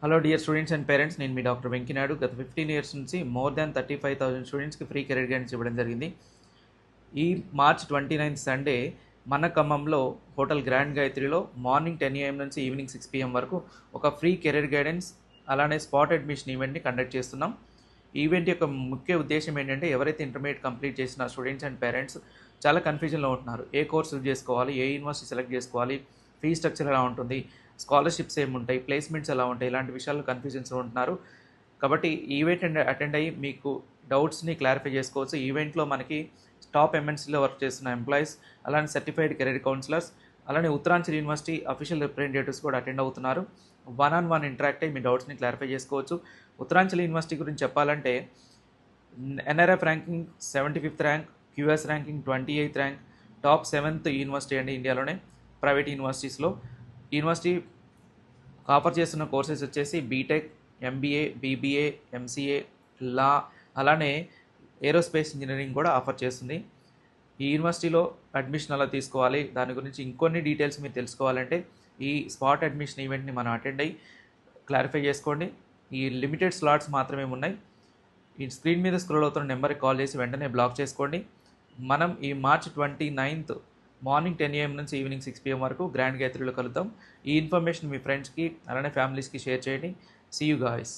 Hello dear students and parents, నేను మీ doctor Venkinaidu. గత 15 years నుంచి మోర్ దాన్ 35,000 స్టూడెంట్స్కి ఫ్రీ కెరీర్ గైడెన్స్ ఇవ్వడం జరిగింది. ఈ మార్చ్ 29 సండే మన ఖమ్మంలో హోటల్ గ్రాండ్ గాయత్రిలో మార్నింగ్ 10 AM నుంచి ఈవినింగ్ 6 PM వరకు ఒక ఫ్రీ కెరీర్ గైడెన్స్ అలానే స్పాట్ అడ్మిషన్ ఈవెంట్ని కండక్ట్ చేస్తున్నాం. ఈ ఈవెంట్ యొక్క ముఖ్య ఉద్దేశం ఏంటంటే, ఎవరైతే ఇంటర్మీడియట్ కంప్లీట్ చేసిన స్టూడెంట్స్ అండ్ పేరెంట్స్ చాలా కన్ఫ్యూజన్లో ఉంటున్నారు. ఏ కోర్స్ చూస్ చేసుకోవాలి, ఏ యూనివర్సిటీ సెలెక్ట్ చేసుకోవాలి, ఫీ స్ట్రక్చర్ ఎలా ఉంటుంది, స్కాలర్షిప్స్ ఏముంటాయి, ప్లేస్మెంట్స్ ఎలా ఉంటాయి, ఇలాంటి విషయాలు కన్ఫ్యూజన్స్లో ఉంటున్నారు. కాబట్టి ఈవెంట్ అటెండ్ అయ్యి మీకు డౌట్స్ని క్లారిఫై చేసుకోవచ్చు. ఈవెంట్లో మనకి టాప్ ఎంఎన్సీలో వర్క్ చేస్తున్న ఎంప్లాయీస్, అలానే సర్టిఫైడ్ కెరీర్ కౌన్సిలర్స్, అలానే ఉత్తరాంచల్ యూనివర్సిటీ అఫీషియల్ రిప్రజెంటేటివ్స్ కూడా అటెండ్ అవుతున్నారు. 1-on-1 ఇంటరాక్ట్ అయ్యి మీ డౌట్స్ని క్లారిఫై చేసుకోవచ్చు. ఉత్తరాంచల్ యూనివర్సిటీ గురించి చెప్పాలంటే NRF ranking 75th rank, QS ranking 28th rank, top 7th university అండి ఇండియాలోనే ప్రైవేట్ యూనివర్సిటీస్లో. యూనివర్సిటీ ఆఫర్ చేస్తున్న కోర్సెస్ వచ్చేసి బీటెక్, ఎంబీఏ, బీబీఏ, ఎంసీఏ, లా, అలానే ఏరోస్పేస్ ఇంజనీరింగ్ కూడా ఆఫర్ చేస్తుంది. ఈ యూనివర్సిటీలో అడ్మిషన్ ఎలా తీసుకోవాలి, దాని గురించి ఇంకొన్ని డీటెయిల్స్ మీరు తెలుసుకోవాలంటే ఈ స్పాట్ అడ్మిషన్ ఈవెంట్ని మనం అటెండ్ అయ్యి క్లారిఫై చేసుకోండి. ఈ లిమిటెడ్ స్లాట్స్ మాత్రమే ఉన్నాయి. ఈ స్క్రీన్ మీద స్క్రోల్ అవుతున్న నెంబర్కి కాల్ చేసి వెంటనే బ్లాక్ చేసుకోండి. మనం ఈ మార్చ్ 29 మార్నింగ్ 10 AM నుంచి ఈవినింగ్ 6 PM వరకు గ్రాండ్ గాయత్రిలో కలుద్దాం. ఈ ఇన్ఫర్మేషన్ మీ ఫ్రెండ్స్కి అలానే ఫ్యామిలీస్కి షేర్ చేయండి. See you guys.